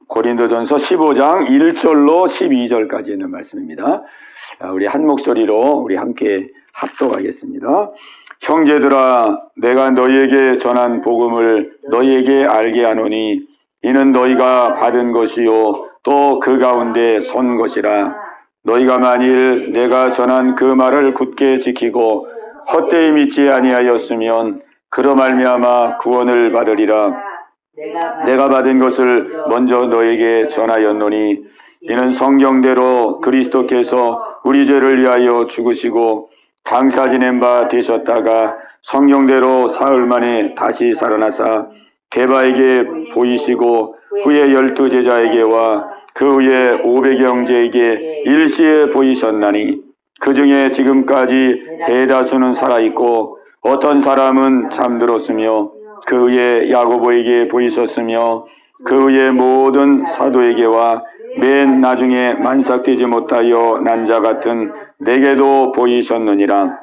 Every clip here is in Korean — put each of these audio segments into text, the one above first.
고린도전서 15장 1절로 12절까지 있는 말씀입니다. 우리 한 목소리로 우리 함께 합독하겠습니다. 형제들아, 내가 너희에게 전한 복음을 너희에게 알게 하노니 이는 너희가 받은 것이요 또 그 가운데 선 것이라. 너희가 만일 내가 전한 그 말을 굳게 지키고 헛되이 믿지 아니하였으면 그로 말미암아 구원을 받으리라. 내가 받은 것을 먼저 너에게 전하였노니 이는 성경대로 그리스도께서 우리 죄를 위하여 죽으시고 장사 지낸 바 되셨다가 성경대로 사흘 만에 다시 살아나사 게바에게 보이시고 후에 12 제자에게와 그 후에 500 형제에게 일시에 보이셨나니 그 중에 지금까지 대다수는 살아있고 어떤 사람은 잠들었으며 그 후에 야고보에게 보이셨으며 그 후에 모든 사도에게와 맨 나중에 만삭되지 못하여 난 자 같은 내게도 보이셨느니라.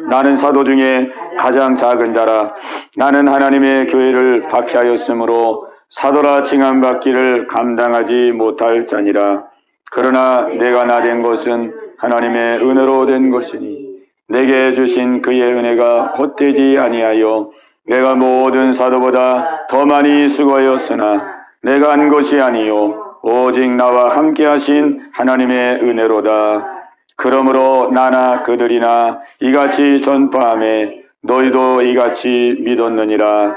나는 사도 중에 가장 작은 자라. 나는 하나님의 교회를 박해하였으므로 사도라 칭함받기를 감당하지 못할 자니라. 그러나 내가 나 된 것은 하나님의 은혜로 된 것이니 내게 주신 그의 은혜가 헛되지 아니하여 내가 모든 사도보다 더 많이 수고하였으나 내가 한 것이 아니요 오직 나와 함께 하신 하나님의 은혜로다. 그러므로 나나 그들이나 이같이 전파하매 너희도 이같이 믿었느니라.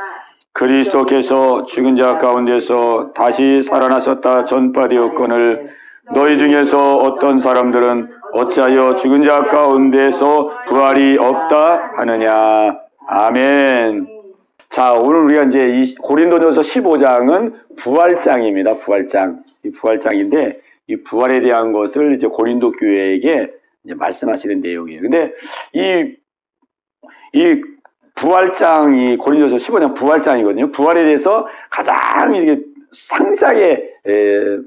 그리스도께서 죽은 자 가운데서 다시 살아나셨다 전파되었거늘 너희 중에서 어떤 사람들은 어찌하여 죽은 자 가운데서 부활이 없다 하느냐. 아멘. 자, 오늘 우리가 이제 이 고린도전서 15장은 부활장입니다. 부활장. 이 부활장인데 이 부활에 대한 것을 이제 고린도 교회에게 이제 말씀하시는 내용이에요. 근데 이 부활장이 고린도전서 15장 부활장이거든요. 부활에 대해서 가장 이렇게 상세하게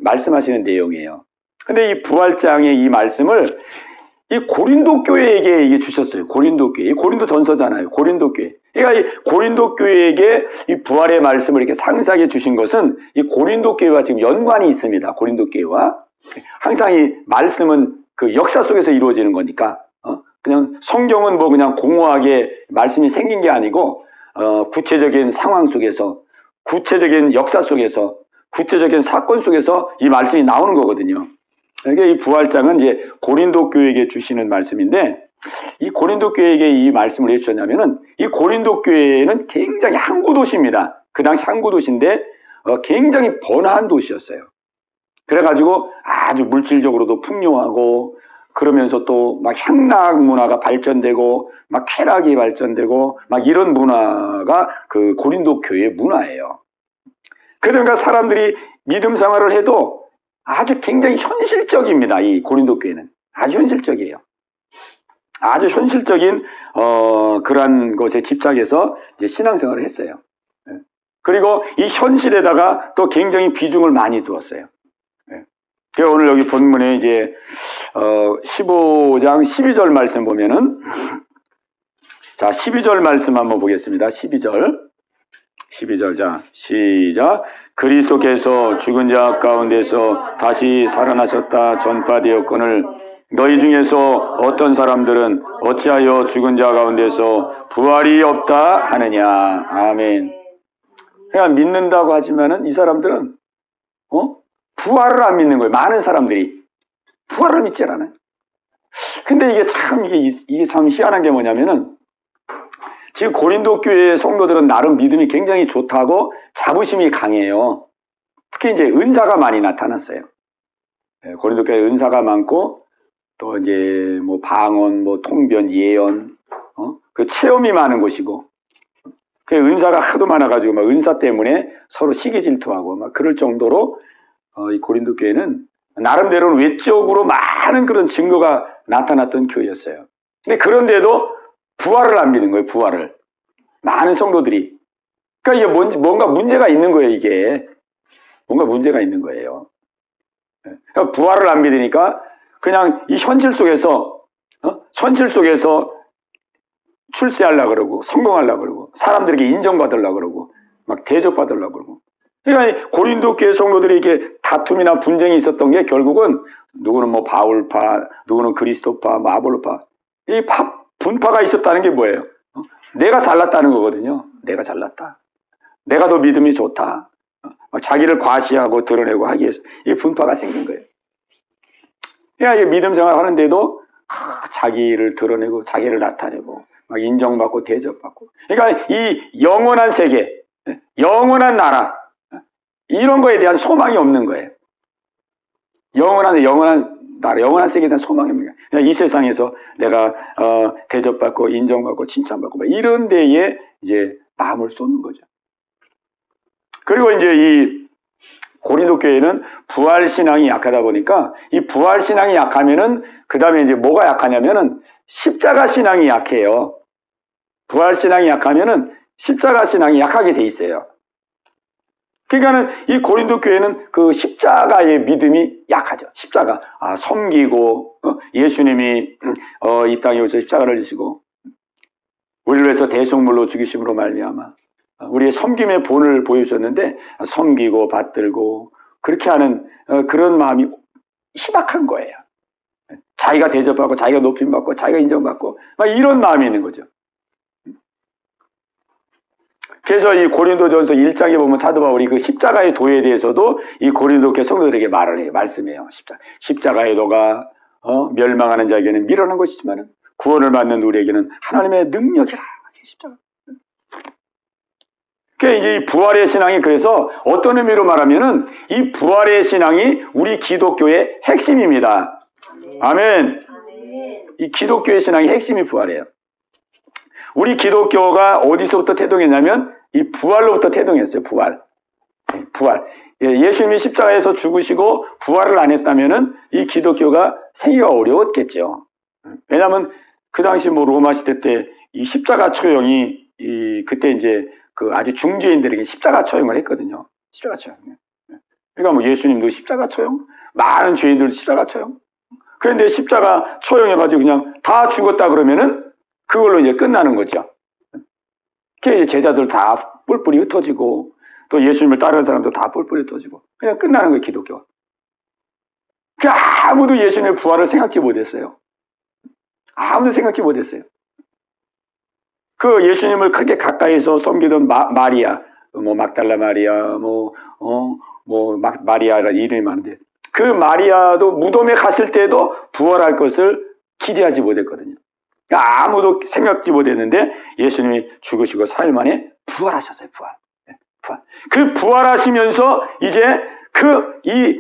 말씀하시는 내용이에요. 근데 이 부활장의 이 말씀을 이 고린도 교회에게 이게 주셨어요. 고린도 교회. 이 고린도 전서잖아요. 고린도 교회. 그러니까 이 고린도 교회에게 이 부활의 말씀을 이렇게 상세하게 주신 것은 이 고린도 교회와 지금 연관이 있습니다. 고린도 교회와. 항상 이 말씀은 그 역사 속에서 이루어지는 거니까, 그냥 성경은 뭐 그냥 공허하게 말씀이 생긴 게 아니고, 구체적인 상황 속에서, 구체적인 역사 속에서, 구체적인 사건 속에서 이 말씀이 나오는 거거든요. 그러니까 이 부활장은 이제 고린도 교회에게 주시는 말씀인데, 이 고린도 교회에게 이 말씀을 왜 주셨냐면은, 이 고린도 교회는 굉장히 항구 도시입니다. 그 당시 항구 도시인데, 굉장히 번화한 도시였어요. 그래가지고 아주 물질적으로도 풍요하고, 그러면서 또 막 향락 문화가 발전되고, 막 쾌락이 발전되고, 막 이런 문화가 그 고린도 교회의 문화예요. 그러니까 사람들이 믿음 생활을 해도 아주 굉장히 현실적입니다. 이 고린도 교회는 아주 현실적이에요. 아주 현실적인 그러한 것에 집착해서 이제 신앙생활을 했어요. 그리고 이 현실에다가 또 굉장히 비중을 많이 두었어요. 그래서 오늘 여기 본문에 이제 15장 12절 말씀 보면은, 자 12절 말씀 한번 보겠습니다. 12절 자 시작. 그리스도께서 죽은 자 가운데서 다시 살아나셨다 전파되었거늘 너희 중에서 어떤 사람들은 어찌하여 죽은 자 가운데서 부활이 없다 하느냐. 아멘. 그냥 믿는다고 하지만은 이 사람들은 부활을 안 믿는 거예요. 많은 사람들이 부활을 믿지 않아요. 근데 이게 참 희한한 게 뭐냐면은, 지금 고린도 교회 성도들은 나름 믿음이 굉장히 좋다고 자부심이 강해요. 특히 이제 은사가 많이 나타났어요. 고린도 교회 은사가 많고, 또 이제 뭐 방언, 뭐 통변, 예언, 그 체험이 많은 곳이고, 그 은사가 하도 많아가지고 막 은사 때문에 서로 시기 질투하고 막 그럴 정도로 이 고린도 교회는 나름대로는 외적으로 많은 그런 증거가 나타났던 교회였어요. 근데 그런데도 부활을 안 믿는 거예요. 부활을. 많은 성도들이. 그러니까 이게 뭔가 문제가 있는 거예요. 이게 뭔가 문제가 있는 거예요. 그러니까 부활을 안 믿으니까 그냥 이 현실 속에서 출세하려고 그러고 성공하려고 그러고 사람들에게 인정받으려고 그러고 막 대접받으려고 그러고. 그러니까 고린도 교회 성도들이 이게 다툼이나 분쟁이 있었던 게 결국은 누구는 뭐 바울파, 누구는 그리스도파, 뭐 아볼로파, 이 분파가 있었다는 게 뭐예요? 내가 잘났다는 거거든요. 내가 잘났다. 내가 더 믿음이 좋다. 자기를 과시하고 드러내고 하기 위해서 이 분파가 생긴 거예요. 그러니까 믿음 생활 하는데도 자기를 드러내고 자기를 나타내고 막 인정받고 대접받고. 그러니까 이 영원한 세계, 영원한 나라 이런 거에 대한 소망이 없는 거예요. 영원한 나라, 영원한 세계에 대한 소망이 없는 거예요. 그냥 이 세상에서 내가 대접받고 인정받고 칭찬받고 막 이런 데에 이제 마음을 쏟는 거죠. 그리고 이제 이 고린도 교회는 부활 신앙이 약하다 보니까 이 부활 신앙이 약하면은 그 다음에 이제 뭐가 약하냐면은 십자가 신앙이 약해요. 부활 신앙이 약하면은 십자가 신앙이 약하게 돼 있어요. 그러니까는 이 고린도 교회는 그 십자가의 믿음이 약하죠. 십자가 섬기고 예수님이 이 땅에 오셔서 십자가를 지시고 우리를 위해서 대속물로 죽이심으로 말미암아 우리의 섬김의 본을 보여주셨는데 섬기고 받들고 그렇게 하는 그런 마음이 희박한 거예요. 자기가 대접받고 자기가 높임받고 자기가 인정받고 막 이런 마음이 있는 거죠. 그래서 이 고린도전서 1장에 보면 사도 바울이 그 십자가의 도에 대해서도 이 고린도 교회 성도들에게 말을 해요. 말씀해요. 십자가의 도가 멸망하는 자에게는 미련한 것이지만 구원을 받는 우리에게는 하나님의 능력이라. 십자가. 그러니까 이제 이 부활의 신앙이 그래서 어떤 의미로 말하면은 이 부활의 신앙이 우리 기독교의 핵심입니다. 아멘. 이 기독교의 신앙의 핵심이 부활이에요. 우리 기독교가 어디서부터 태동했냐면 이 부활로부터 태동했어요. 부활. 예수님이 십자가에서 죽으시고 부활을 안 했다면은 이 기독교가 생기가 어려웠겠죠. 왜냐하면 그 당시 뭐 로마 시대 때 이 십자가 처형이 그때 이제 그 아주 중죄인들에게 십자가 처형을 했거든요. 십자가 처형. 그러니까 뭐 예수님도 십자가 처형, 많은 죄인들도 십자가 처형. 그런데 십자가 처형해가지고 그냥 다 죽었다 그러면은 그걸로 이제 끝나는 거죠. 그 제자들 다 뿔뿔이 흩어지고 또 예수님을 따르는 사람도 다 뿔뿔이 흩어지고 그냥 끝나는 거예요, 기독교가. 그 아무도 예수님의 부활을 생각지 못했어요. 아무도 생각지 못했어요. 그 예수님을 그렇게 가까이서 섬기던 마리아, 뭐 막달라 마리아, 마리아라는 이름이 많은데 그 마리아도 무덤에 갔을 때도 부활할 것을 기대하지 못했거든요. 아무도 생각지 못했는데 예수님이 죽으시고 4일 만에 부활하셨어요. 부활. 그 부활하시면서 이제 이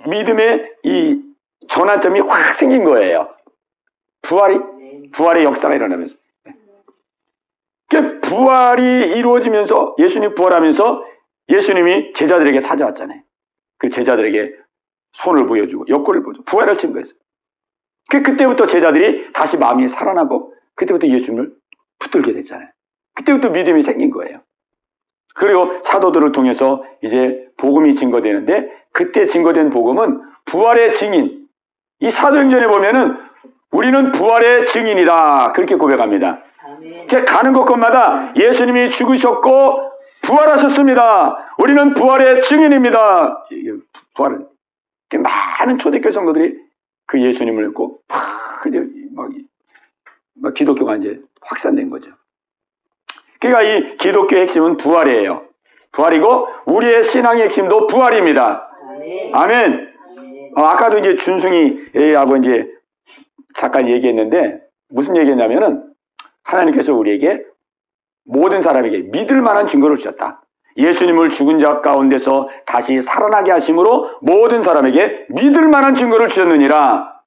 믿음의 이 전환점이 확 생긴 거예요. 부활의 역사가 일어나면서. 그 부활이 이루어지면서 예수님이 부활하면서 예수님이 제자들에게 찾아왔잖아요. 그 제자들에게 손을 보여주고 옆구리를 보여주고 부활을 증거했어요. 그때부터 제자들이 다시 마음이 살아나고 그때부터 예수님을 붙들게 됐잖아요. 그때부터 믿음이 생긴 거예요. 그리고 사도들을 통해서 이제 복음이 증거되는데 그때 증거된 복음은 부활의 증인. 이 사도행전에 보면은 우리는 부활의 증인이다. 그렇게 고백합니다. 가는 곳곳마다 예수님이 죽으셨고 부활하셨습니다. 우리는 부활의 증인입니다. 부활은 많은 초대교회 성도들이 그 예수님을 믿고 막 기독교가 이제 확산된 거죠. 그러니까 이 기독교의 핵심은 부활이에요. 부활이고 우리의 신앙의 핵심도 부활입니다. 아멘. 아까도 이제 준승이하고 이제 잠깐 얘기했는데 무슨 얘기했냐면은 하나님께서 우리에게 모든 사람에게 믿을 만한 증거를 주셨다. 예수님을 죽은 자 가운데서 다시 살아나게 하심으로 모든 사람에게 믿을 만한 증거를 주셨느니라.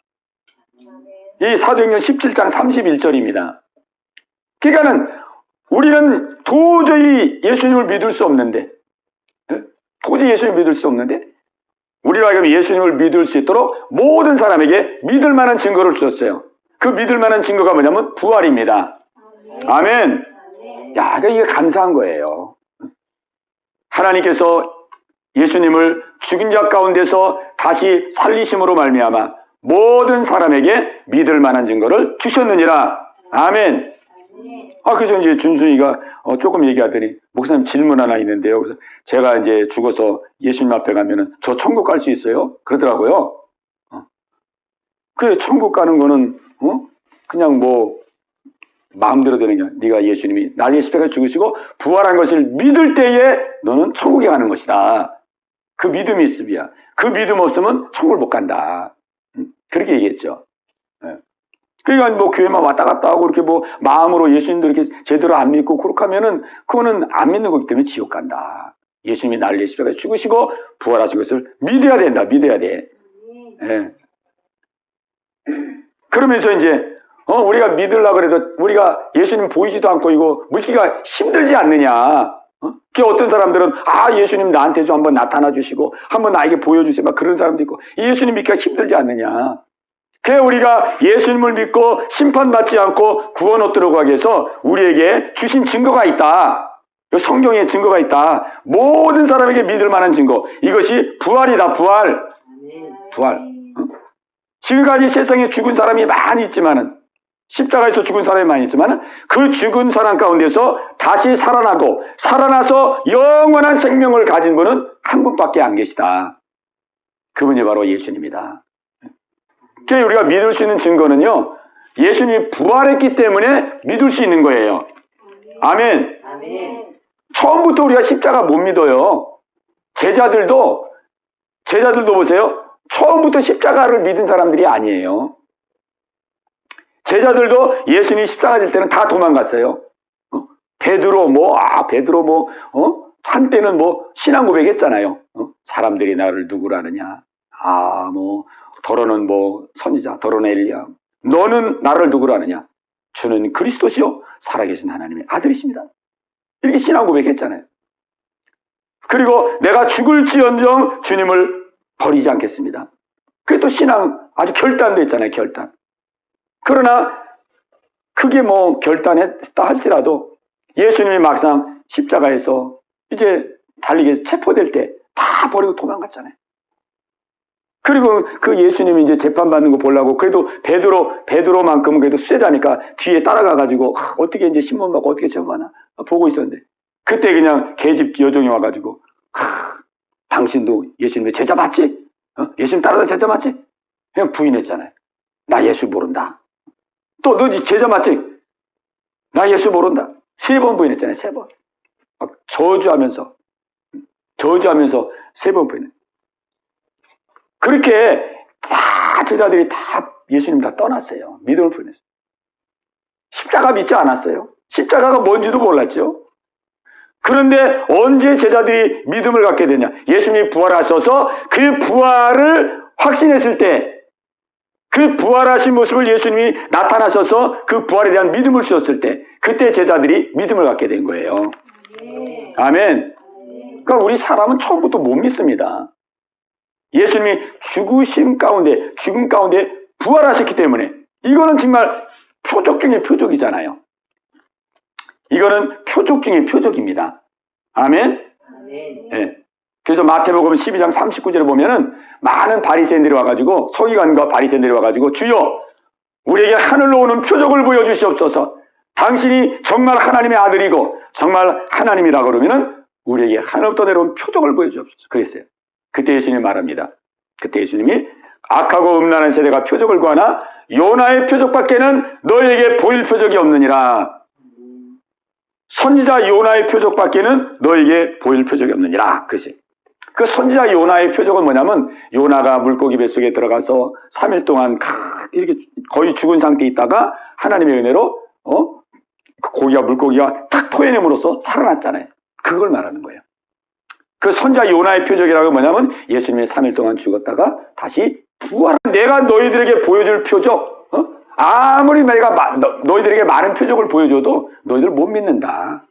이 사도행전 17장 31절입니다. 그러니까는 우리는 도저히 예수님을 믿을 수 없는데 도저히 예수님을 믿을 수 없는데 우리로 하여금 예수님을 믿을 수 있도록 모든 사람에게 믿을 만한 증거를 주셨어요. 그 믿을 만한 증거가 뭐냐면 부활입니다. 아멘. 야, 이게 감사한 거예요. 하나님께서 예수님을 죽은 자 가운데서 다시 살리심으로 말미암아 모든 사람에게 믿을 만한 증거를 주셨느니라. 아멘. 그래서 이제 준순이가 조금 얘기하더니 목사님 질문 하나 있는데요. 그래서 제가 이제 죽어서 예수님 앞에 가면은 저 천국 갈 수 있어요? 그러더라고요. 그 천국 가는 거는 그냥 뭐 마음대로 되는 게 아니라 네가 예수님이 날 십자가에 죽으시고 부활한 것을 믿을 때에 너는 천국에 가는 것이다. 그 믿음이 있으면 그 믿음 없으면 천국을 못 간다. 그렇게 얘기했죠. 그러니까 뭐 교회만 왔다 갔다 하고 이렇게 뭐 마음으로 예수님도 이렇게 제대로 안 믿고 그렇게 하면은 그거는 안 믿는 거기 때문에 지옥 간다. 예수님이 나를 십자가에 죽으시고 부활하신 것을 믿어야 된다. 믿어야 돼. 예. 그러면서 이제 우리가 믿으려고 그래도 우리가 예수님 보이지도 않고 이거 믿기가 힘들지 않느냐. 그 어떤 사람들은 예수님 나한테 좀 한번 나타나 주시고 한번 나에게 보여주세요. 막 그런 사람도 있고 예수님 믿기가 힘들지 않느냐. 그래 우리가 예수님을 믿고 심판받지 않고 구원 얻도록 하기 위해서 우리에게 주신 증거가 있다. 성경에 증거가 있다. 모든 사람에게 믿을 만한 증거. 이것이 부활이다. 부활. 지금까지 세상에 죽은 사람이 많이 있지만은 십자가에서 죽은 사람이 많이 있지만은 그 죽은 사람 가운데서 다시 살아나고 살아나서 영원한 생명을 가진 분은 한 분밖에 안 계시다. 그분이 바로 예수님이다. 그래서 우리가 믿을 수 있는 증거는요. 예수님이 부활했기 때문에 믿을 수 있는 거예요. 아멘. 처음부터 우리가 십자가 못 믿어요. 제자들도 보세요. 처음부터 십자가를 믿은 사람들이 아니에요. 제자들도 예수님이 십자가 질 때는 다 도망갔어요. 베드로 한때는 신앙 고백했잖아요. 사람들이 나를 누구라 하느냐. 더러는 선지자, 더러는 엘리야. 너는 나를 누구라 하느냐. 주는 그리스도시요 살아계신 하나님의 아들이십니다. 이렇게 신앙 고백했잖아요. 그리고 내가 죽을지언정 주님을 버리지 않겠습니다. 그게 또 신앙 아주 결단도 있잖아요. 결단. 그러나 그게 결단했다 할지라도 예수님이 막상 십자가에서 이제 달리게 체포될 때 다 버리고 도망갔잖아요. 그리고 그 예수님이 이제 재판받는 거 보려고 그래도 베드로만큼은 그래도 수제자니까 뒤에 따라가가지고 어떻게 이제 신문받고 어떻게 재판하나 보고 있었는데 그때 그냥 계집 여종이 와가지고 당신도 예수님의 제자 맞지? 예수님 따라다 제자 맞지? 그냥 부인했잖아요. 나 예수 모른다. 또 너 제자 맞지? 나 예수 모른다. 3번 부인했잖아요. 3번. 막 저주하면서 3번 부인했. 그렇게 다 제자들이 다 예수님 다 떠났어요. 믿음을 부인했어요. 십자가 믿지 않았어요. 십자가가 뭔지도 몰랐죠. 그런데 언제 제자들이 믿음을 갖게 되냐? 예수님이 부활하셔서 그 부활을 확신했을 때, 그 부활하신 모습을 예수님이 나타나셔서 그 부활에 대한 믿음을 주셨을 때, 그때 제자들이 믿음을 갖게 된 거예요. 아멘. 그러니까 우리 사람은 처음부터 못 믿습니다. 예수님이 죽음 가운데 부활하셨기 때문에 이거는 정말 표적 중의 표적이잖아요. 이거는 표적 중의 표적입니다. 아멘. 네. 그래서 마태복음 12장 39절에 보면은 많은 바리새인들이 와가지고 서기관과 바리새인들이 와가지고 주여 우리에게 하늘로 오는 표적을 보여주시옵소서. 당신이 정말 하나님의 아들이고 정말 하나님이라 그러면은 우리에게 하늘부터 내려온 표적을 보여주옵소서. 그랬어요. 그때 예수님이 말합니다. 그때 예수님이 악하고 음란한 세대가 표적을 구하나 요나의 표적밖에는 너에게 보일 표적이 없느니라. 선지자 요나의 표적밖에는 너에게 보일 표적이 없느니라. 그랬어요. 그 선지자 요나의 표적은 뭐냐면 요나가 물고기 뱃속에 들어가서 3일 동안 이렇게 거의 죽은 상태에 있다가 하나님의 은혜로 물고기가 탁 토해냄으로써 살아났잖아요. 그걸 말하는 거예요. 그 선지자 요나의 표적이라고 뭐냐면 예수님이 3일 동안 죽었다가 다시 부활한 내가 너희들에게 보여줄 표적. 아무리 내가 너희들에게 많은 표적을 보여줘도 너희들 못 믿는다.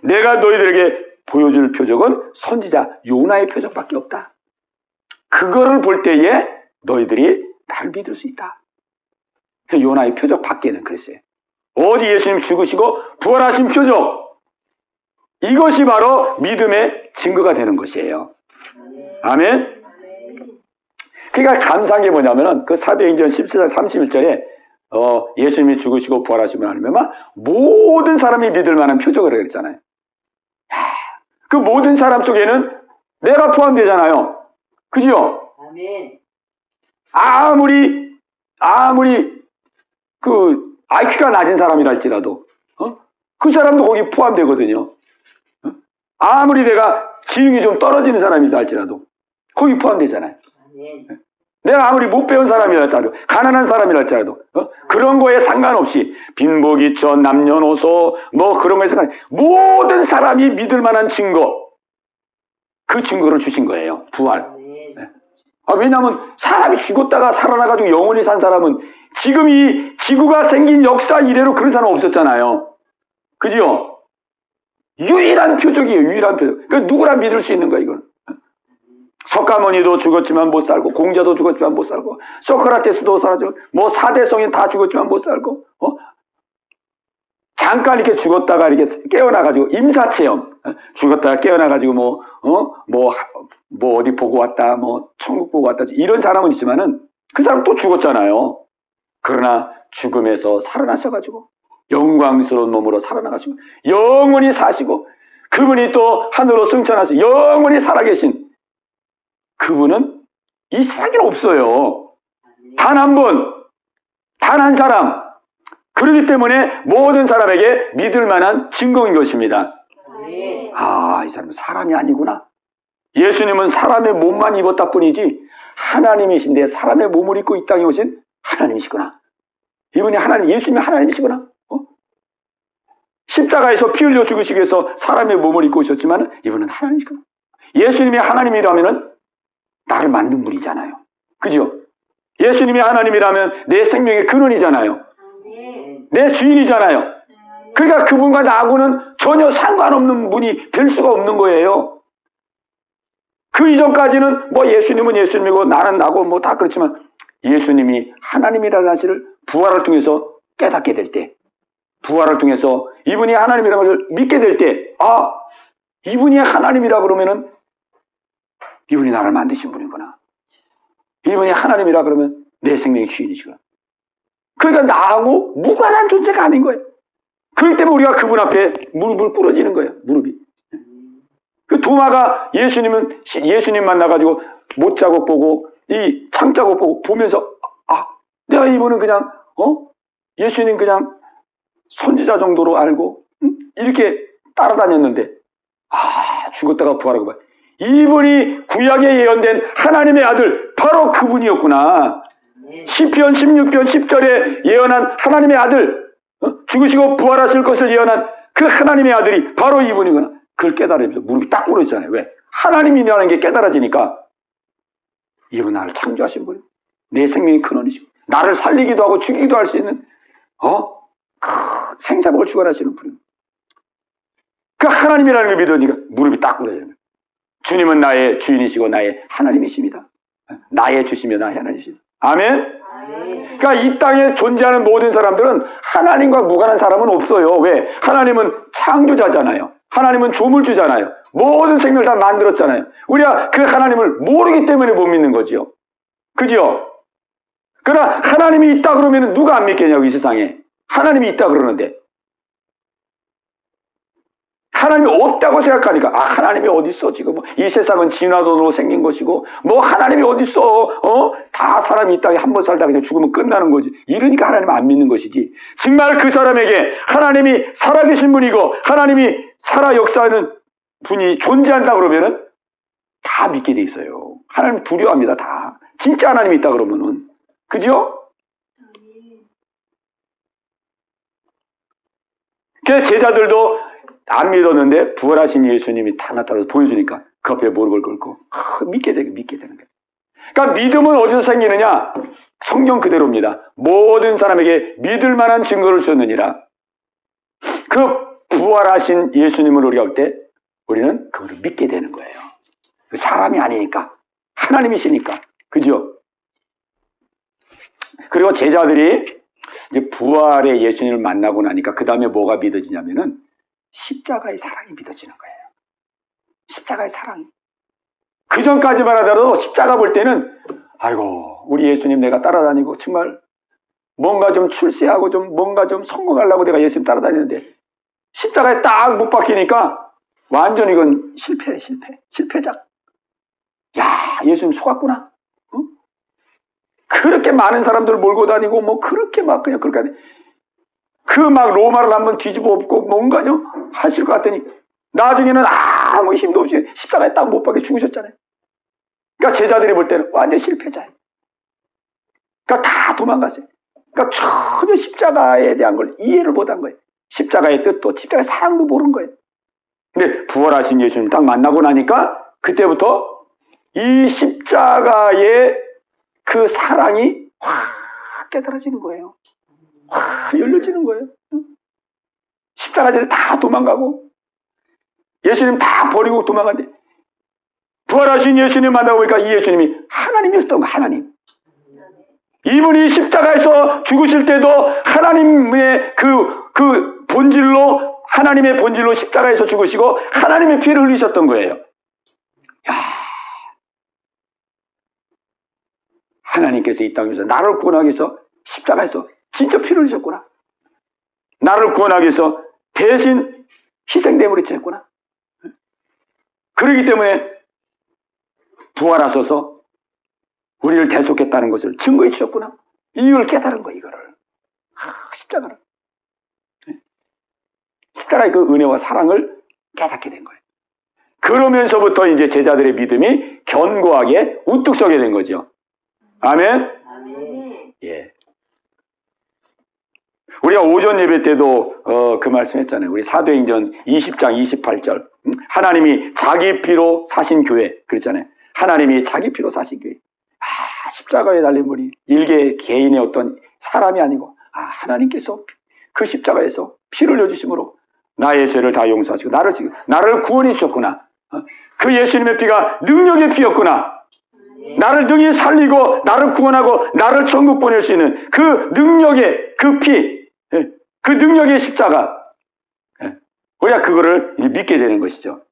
내가 너희들에게 보여줄 표적은 선지자 요나의 표적밖에 없다. 그거를 볼 때에 너희들이 나를 믿을 수 있다. 요나의 표적 밖에는 그랬어요. 어디 예수님 죽으시고 부활하신 표적. 이것이 바로 믿음의 증거가 되는 것이에요. 아멘. 그러니까 감사한 게 뭐냐면은 그 사도행전 17장 31절에 예수님이 죽으시고 부활하시면 하면 모든 사람이 믿을 만한 표적을 그랬잖아요. 그 모든 사람 속에는 내가 포함되잖아요. 그죠? 아멘. 아무리 그 IQ가 낮은 사람이랄지라도 그 사람도 거기 포함되거든요. 아무리 내가 지능이 좀 떨어지는 사람이다 할지라도 거기 포함되잖아요. 아멘. 내가 아무리 못 배운 사람이랄지라도 가난한 사람이랄지라도 그런 거에 상관없이 빈부귀천 남녀노소 뭐 그런 거에 상관 모든 사람이 믿을 만한 증거 그 증거를 주신 거예요. 부활. 아멘. 왜냐하면 사람이 죽었다가 살아나가지고 영원히 산 사람은 지금 이 지구가 생긴 역사 이래로 그런 사람 없었잖아요. 그죠? 유일한 표적이에요. 유일한 표적. 그러니까 누구나 믿을 수 있는 거야 이건. 석가모니도 죽었지만 못 살고 공자도 죽었지만 못 살고 소크라테스도 살았지만 뭐 사대성인 다 죽었지만 못 살고 잠깐 이렇게 죽었다가 이렇게 깨어나가지고 임사체험 죽었다가 깨어나가지고 뭐 어디 보고 왔다 뭐 천국 보고 왔다 이런 사람은 있지만은 그 사람 또 죽었잖아요. 그러나 죽음에서 살아나셔가지고 영광스러운 몸으로 살아나가시고 영원히 사시고 그분이 또 하늘로 승천하시고 영원히 살아계신 그분은 이 세상에 없어요. 단 한 번, 단 한 사람. 그렇기 때문에 모든 사람에게 믿을 만한 증거인 것입니다. 이 사람은 사람이 아니구나. 예수님은 사람의 몸만 입었다 뿐이지 하나님이신데 사람의 몸을 입고 이 땅에 오신 하나님이시구나. 이분이 하나님, 예수님이 하나님이시구나. 십자가에서 피 흘려 죽으시기 위해서 사람의 몸을 입고 오셨지만 이분은 하나님이시구나. 예수님이 하나님이라면 나를 만든 분이잖아요. 그죠? 예수님이 하나님이라면 내 생명의 근원이잖아요. 내 주인이잖아요. 그러니까 그분과 나하고는 전혀 상관없는 분이 될 수가 없는 거예요. 그 이전까지는 뭐 예수님은 예수님이고 나는 나고 뭐 다 그렇지만 예수님이 하나님이라는 사실을 부활을 통해서 깨닫게 될 때, 부활을 통해서 이분이 하나님이라는 것을 믿게 될 때, 이분이 하나님이라 그러면은 이분이 나를 만드신 분이구나. 이분이 하나님이라 그러면 내 생명의 주인이시구나. 그러니까 나하고 무관한 존재가 아닌 거예요. 그렇기 때문에 우리가 그분 앞에 무릎을 꿇어지는 거예요. 무릎이. 그 도마가 예수님 만나가지고 못자국 보고 이 창자국 보고 보면서 내가 이분은 그냥 예수님 그냥 선지자 정도로 알고 이렇게 따라다녔는데 죽었다가 부활하고 봐. 이분이 구약에 예언된 하나님의 아들 바로 그분이었구나. 시편 16편 10절에 예언한 하나님의 아들 죽으시고 부활하실 것을 예언한 그 하나님의 아들이 바로 이분이구나. 그걸 깨달으면서 무릎이 딱 꿇어지잖아요. 왜? 하나님이라는 게 깨달아지니까 이분 나를 창조하신 분이고 내 생명의 근원이시고 나를 살리기도 하고 죽이기도 할 수 있는 생사복을 주관하시는 분이고 그 하나님이라는 걸 믿으니까 무릎이 딱 꿇어지는 거예요. 주님은 나의 주인이시고 나의 하나님이십니다. 나의 주시며 나의 하나님이십니다. 아멘? 그러니까 이 땅에 존재하는 모든 사람들은 하나님과 무관한 사람은 없어요. 왜? 하나님은 창조자잖아요. 하나님은 조물주잖아요. 모든 생명을 다 만들었잖아요. 우리가 그 하나님을 모르기 때문에 못 믿는 거지요. 그죠? 그러나 하나님이 있다 그러면 누가 안 믿겠냐고 이 세상에. 하나님이 있다 그러는데 하나님이 없다고 생각하니까 하나님이 어딨어 지금 이 세상은 진화론으로 생긴 것이고 뭐 하나님이 어딨어 다 사람이 이 땅에 한 번 살다 그냥 죽으면 끝나는 거지 이러니까 하나님 안 믿는 것이지 정말 그 사람에게 하나님이 살아계신 분이고 하나님이 살아 역사하는 분이 존재한다 그러면은 다 믿게 돼 있어요. 하나님 두려워합니다. 다 진짜 하나님이 있다 그러면은 그죠? 그 제자들도 안 믿었는데 부활하신 예수님이 다 나타나서 보여주니까 그 앞에 무릎을 꿇고 믿게 되는 거예요. 그러니까 믿음은 어디서 생기느냐? 성경 그대로입니다. 모든 사람에게 믿을 만한 증거를 주었느니라. 그 부활하신 예수님을 우리가 볼 때 우리는 그분을 믿게 되는 거예요. 사람이 아니니까 하나님이시니까 그죠? 그리고 제자들이 이제 부활의 예수님을 만나고 나니까 그 다음에 뭐가 믿어지냐면은 십자가의 사랑이 믿어지는 거예요. 십자가의 사랑이. 그 전까지만 하더라도 십자가 볼 때는 아이고 우리 예수님 내가 따라다니고 정말 뭔가 좀 출세하고 좀 뭔가 좀 성공하려고 내가 예수님 따라다니는데 십자가에 딱 못 박히니까 완전 이건 실패자. 야, 예수님 속았구나. 응? 그렇게 많은 사람들 몰고 다니고, 뭐, 그렇게 막 그냥 그렇게 하네. 그 막 로마를 한번 뒤집어 엎고 뭔가 좀 하실 것 같더니, 나중에는 아무 힘도 없이 십자가에 딱 못 박혀 죽으셨잖아요. 그러니까 제자들이 볼 때는 완전 실패자예요. 그러니까 다 도망갔어요. 그러니까 전혀 십자가에 대한 걸 이해를 못한 거예요. 십자가의 뜻도 십자가의 사랑도 모르는 거예요. 근데 부활하신 예수님 딱 만나고 나니까 그때부터 이 십자가의 그 사랑이 확 깨달아지는 거예요. 확 열려지는 거예요. 십자가들이 다 도망가고 예수님 다 버리고 도망갔는데 부활하신 예수님 만나고 보니까 이 예수님이 하나님이었던 거예요. 하나님. 이분이 십자가에서 죽으실 때도 하나님의 그 본질로, 하나님의 본질로 십자가에서 죽으시고 하나님의 피를 흘리셨던 거예요. 야, 하나님께서 이 땅에서 나를 구원하기 위해서 십자가에서 진짜 피를 흘리셨구나. 나를 구원하기 위해서 대신 희생대물이 지냈구나. 그렇기 때문에 부활하셔서 우리를 대속했다는 것을 증거해 주셨구나. 이걸 깨달은 거예요, 이거를. 십자가를. 십자가의 그 은혜와 사랑을 깨닫게 된 거예요. 그러면서부터 이제 제자들의 믿음이 견고하게 우뚝 서게 된 거죠. 아멘? 아멘. 예. 우리가 오전 예배 때도 그 말씀 했잖아요. 우리 사도행전 20장 28절. 하나님이 자기 피로 사신 교회. 그랬잖아요. 하나님이 자기 피로 사신 교회. 십자가에 달린 분이 일개 개인의 어떤 사람이 아니고 하나님께서 그 십자가에서 피를 흘려주심으로 나의 죄를 다 용서하시고 나를 구원해 주셨구나. 그 예수님의 피가 능력의 피였구나. 나를 능히 살리고 나를 구원하고 나를 천국 보낼 수 있는 그 능력의 그 피, 그 능력의 십자가. 우리가 그거를 믿게 되는 것이죠.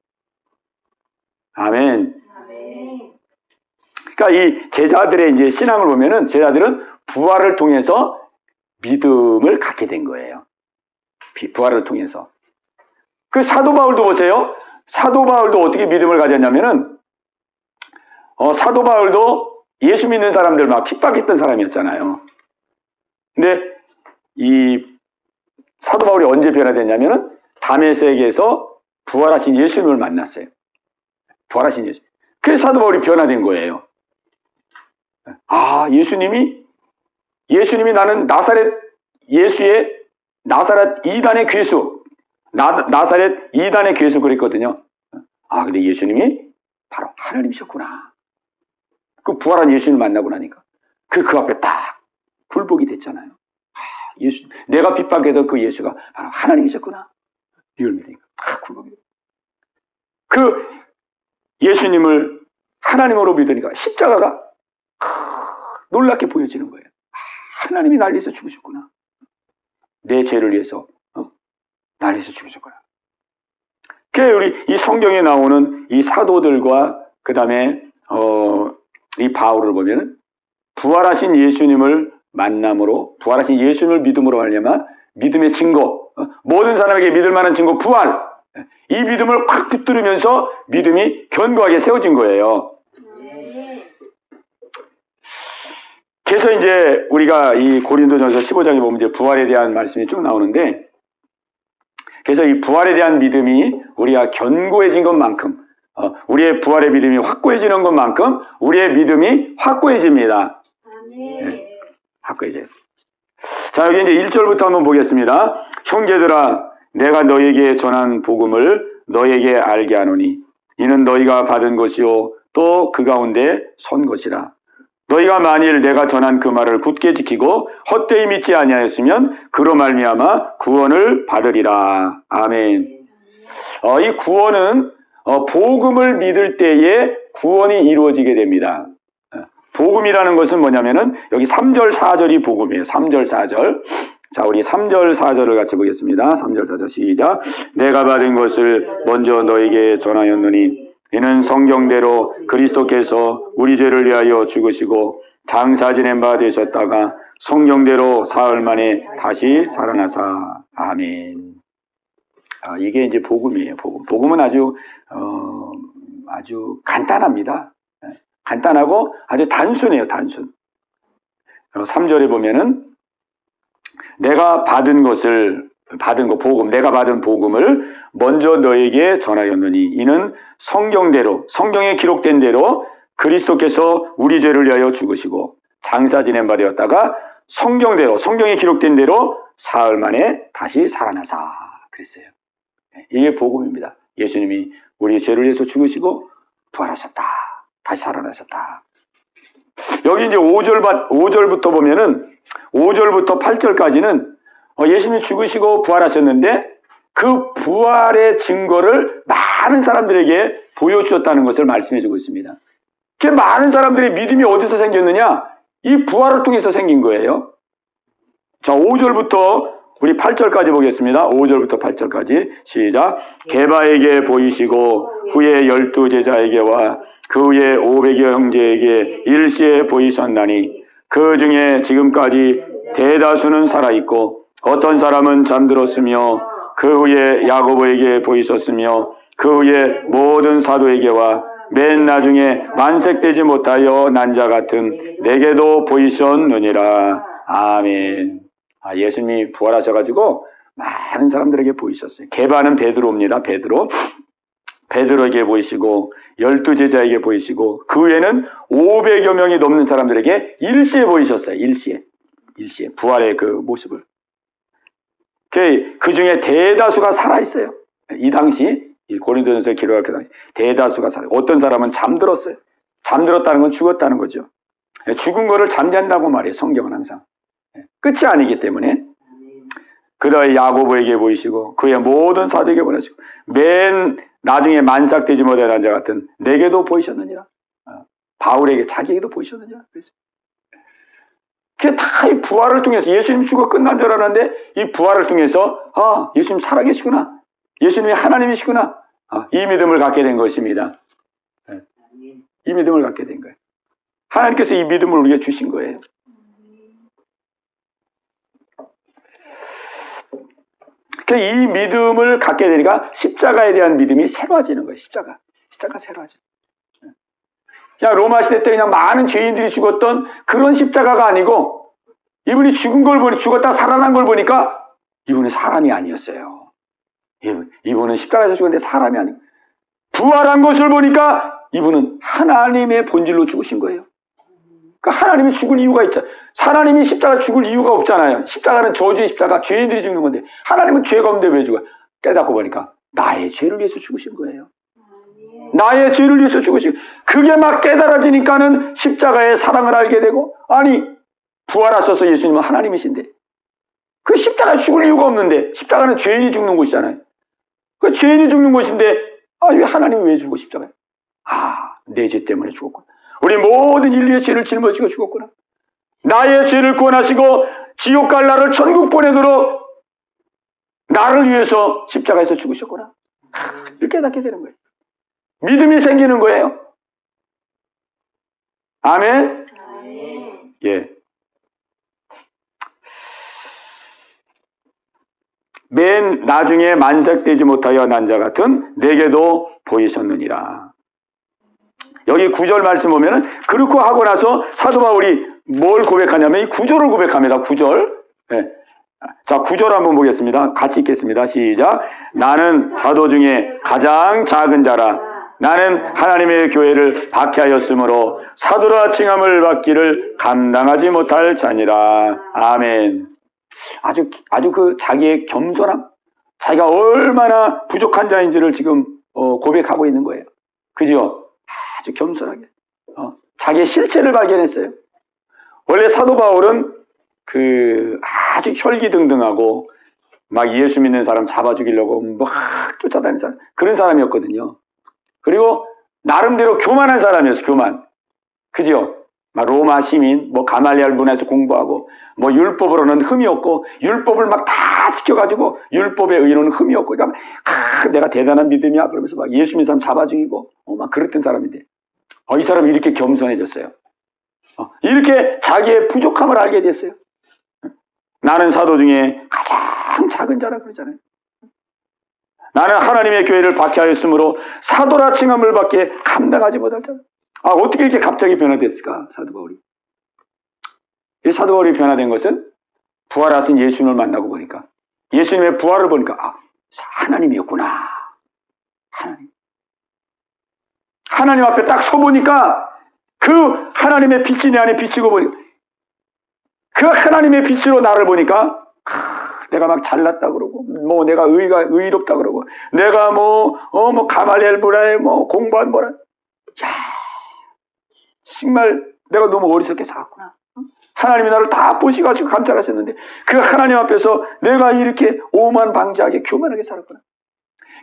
아멘. 그러니까 이 제자들의 이제 신앙을 보면은 제자들은 부활을 통해서 믿음을 갖게 된 거예요. 부활을 통해서. 그 사도 바울도 보세요. 사도 바울도 어떻게 믿음을 가졌냐면은 사도 바울도 예수 믿는 사람들 막 핍박했던 사람이었잖아요. 근데 이 사도 바울이 언제 변화됐냐면은 다메섹에서 부활하신 예수님을 만났어요. 부활하신 예수. 그래서 사도 바울이 변화된 거예요. 예수님이 나는 나사렛 예수의 나사렛 이단의 괴수, 나사렛 이단의 괴수 그랬거든요. 근데 예수님이 바로 하나님이셨구나. 그 부활한 예수님을 만나고 나니까 그 앞에 딱 굴복이 됐잖아요. 예수, 내가 핍박해도 그 예수가 바로 하나님이셨구나. 이걸 믿으니까 딱 굴복이 됐어요. 그 예수님을 하나님으로 믿으니까 십자가가 놀랍게 보여지는 거예요. 하나님이 날 위해서 죽으셨구나. 내 죄를 위해서 날 위해서 죽으셨구나. 그래서 우리 이 성경에 나오는 이 사도들과 그 다음에 이 바울을 보면은 부활하신 예수님을 만남으로 부활하신 예수님을 믿음으로 하려면 믿음의 증거, 모든 사람에게 믿을 만한 증거 부활, 이 믿음을 확 붙들으면서 믿음이 견고하게 세워진 거예요. 그래서 이제 우리가 이 고린도전서 15장에 보면 이제 부활에 대한 말씀이 쭉 나오는데, 그래서 이 부활에 대한 믿음이 우리가 견고해진 것만큼, 우리의 부활의 믿음이 확고해지는 것만큼 우리의 믿음이 확고해집니다. 네, 확고해져요. 자, 여기 이제 1절부터 한번 보겠습니다. 형제들아, 내가 너에게 전한 복음을 너에게 알게 하노니 이는 너희가 받은 것이요 또 그 가운데 선 것이라. 너희가 만일 내가 전한 그 말을 굳게 지키고 헛되이 믿지 아니하였으면 그로 말미암아 구원을 받으리라. 아멘. 이 구원은 복음을 믿을 때에 구원이 이루어지게 됩니다. 복음이라는 것은 뭐냐면은 여기 3절 4절이 복음이에요. 3절 4절. 자, 우리 3절 4절을 같이 보겠습니다. 3절 4절 시작. 내가 받은 것을 먼저 너에게 전하였느니 이는 성경대로 그리스도께서 우리 죄를 위하여 죽으시고 장사 지낸 바 되셨다가 성경대로 사흘 만에 다시 살아나사. 아멘. 이게 이제 복음이에요. 복음. 복음은 아주 간단합니다. 간단하고 아주 단순해요. 단순. 3절에 보면은 내가 받은 복음, 내가 받은 복음을 먼저 너에게 전하였느니 이는 성경에 기록된 대로 그리스도께서 우리 죄를 위하여 죽으시고 장사 지낸 바 되었다가 성경에 기록된 대로 사흘 만에 다시 살아나사 그랬어요. 이게 복음입니다. 예수님이 우리 죄를 위해서 죽으시고 부활하셨다. 다시 살아나셨다. 여기 이제 5절부터 보면은 5절부터 8절까지는 예수님이 죽으시고 부활하셨는데 그 부활의 증거를 많은 사람들에게 보여주셨다는 것을 말씀해 주고 있습니다. 그 많은 사람들의 믿음이 어디서 생겼느냐? 이 부활을 통해서 생긴 거예요. 자, 5절부터 우리 8절까지 보겠습니다. 5절부터 8절까지 시작. 게바에게 보이시고 후에 12제자에게와 그 후에 500여 형제에게 일시에 보이셨나니 그 중에 지금까지 대다수는 살아있고 어떤 사람은 잠들었으며 그 후에 야고보에게 보이셨으며 그 후에 모든 사도에게와 맨 나중에 만색되지 못하여 난 자 같은 내게도 보이셨느니라. 아멘. 예수님이 부활하셔가지고 많은 사람들에게 보이셨어요. 게바는 베드로입니다. 베드로에게 보이시고 12제자에게 보이시고 그 후에는 500여 명이 넘는 사람들에게 일시에 보이셨어요. 일시에 부활의 그 모습을. 그 중에 대다수가 살아있어요. 이 당시 고린도전서에 기록할 때 대다수가 어떤 사람은 잠들었어요. 잠들었다는 건 죽었다는 거죠. 죽은 거를 잠잔다고 말해요. 성경은 항상. 끝이 아니기 때문에. 그 다음에 야고보에게 보이시고 그의 모든 사도에게 보내시고 맨 나중에 만삭되지 못한 자 같은 내게도 보이셨느니라. 바울에게 자기에게도 보이셨느니라. 그게 다 이 부활을 통해서 예수님 죽어 끝난 줄 알았는데 이 부활을 통해서 예수님 살아계시구나. 예수님이 하나님이시구나. 이 믿음을 갖게 된 것입니다. 이 믿음을 갖게 된 거예요. 하나님께서 이 믿음을 우리에게 주신 거예요. 이 믿음을 갖게 되니까 십자가에 대한 믿음이 새로워지는 거예요. 십자가 새로워져. 그냥 로마 시대 때 그냥 많은 죄인들이 죽었던 그런 십자가가 아니고 이분이 죽었다 살아난 걸 보니까 이분은 사람이 아니었어요. 이분은 십자가에서 죽었는데 사람이 아니고 부활한 것을 보니까 이분은 하나님의 본질로 죽으신 거예요. 그러니까 하나님이 죽을 이유가 있잖아요. 하나님이 십자가 죽을 이유가 없잖아요. 십자가는 저주의 십자가, 죄인들이 죽는 건데 하나님은 죄가 없는데 왜 죽어요? 깨닫고 보니까 나의 죄를 위해서 죽으신 거예요. 나의 죄를 위해서 죽으신 거예요. 그게 막 깨달아지니까는 십자가의 사랑을 알게 되고 아니 부활하셔서 예수님은 하나님이신데 그 십자가에 죽을 이유가 없는데 십자가는 죄인이 죽는 곳이잖아요. 그 죄인이 죽는 곳인데 왜 하나님이 왜 죽어 십자가에? 내 죄 때문에 죽었구나. 우리 모든 인류의 죄를 짊어지고 죽었구나. 나의 죄를 구원하시고 지옥 갈 나를 천국 보내도록 나를 위해서 십자가에서 죽으셨구나. 이렇게 깨닫게 되는 거예요. 믿음이 생기는 거예요. 아멘? 예. 맨 나중에 만삭되지 못하여 난 자 같은 내게도 보이셨느니라. 여기 9절 말씀 보면은 그렇고 하고 나서 사도 바울이 뭘 고백하냐면 이 9절을 고백합니다. 9절. 네. 자, 9절 한번 보겠습니다. 같이 읽겠습니다. 시작. 나는 사도 중에 가장 작은 자라. 나는 하나님의 교회를 박해하였으므로 사도라 칭함을 받기를 감당하지 못할 자니라. 아멘. 아주 그 자기의 겸손함, 자기가 얼마나 부족한 자인지를 지금 고백하고 있는 거예요. 그죠? 아주 겸손하게 자기의 실체를 발견했어요. 원래 사도 바울은 아주 혈기등등하고 막 예수 믿는 사람 잡아 죽이려고 막 쫓아다니는 사람, 그런 사람이었거든요. 그리고 나름대로 교만한 사람이었어요. 교만. 그죠? 막 로마 시민, 가말리알 문화에서 공부하고 율법으로는 흠이 없고 율법을 막 다 지켜가지고 율법의 의로는 흠이 없고 그러니까 내가 대단한 믿음이야 그러면서 막 예수 믿는 사람 잡아 죽이고 막 그랬던 사람인데 이 사람이 이렇게 겸손해졌어요. 이렇게 자기의 부족함을 알게 됐어요. 나는 사도 중에 가장 작은 자라 그러잖아요. 나는 하나님의 교회를 박해하였으므로 사도라 칭함을 받기에 감당하지 못할 자라. 어떻게 이렇게 갑자기 변화됐을까? 사도 바울이. 이 사도 바울이 변화된 것은 부활하신 예수님을 만나고 보니까, 예수님의 부활을 보니까 하나님이었구나. 하나님 앞에 딱 서보니까 그 하나님의 빛이 내 안에 비치고 보니까, 그 하나님의 빛으로 나를 보니까 내가 막 잘났다 그러고, 뭐 내가 의롭다 그러고, 내가 뭐 가말리엘 보라에 뭐 공부한 보라. 야, 정말 내가 너무 어리석게 살았구나. 하나님이 나를 다 보시가지고 감찰하셨는데 그 하나님 앞에서 내가 이렇게 오만방자하게 교만하게 살았구나.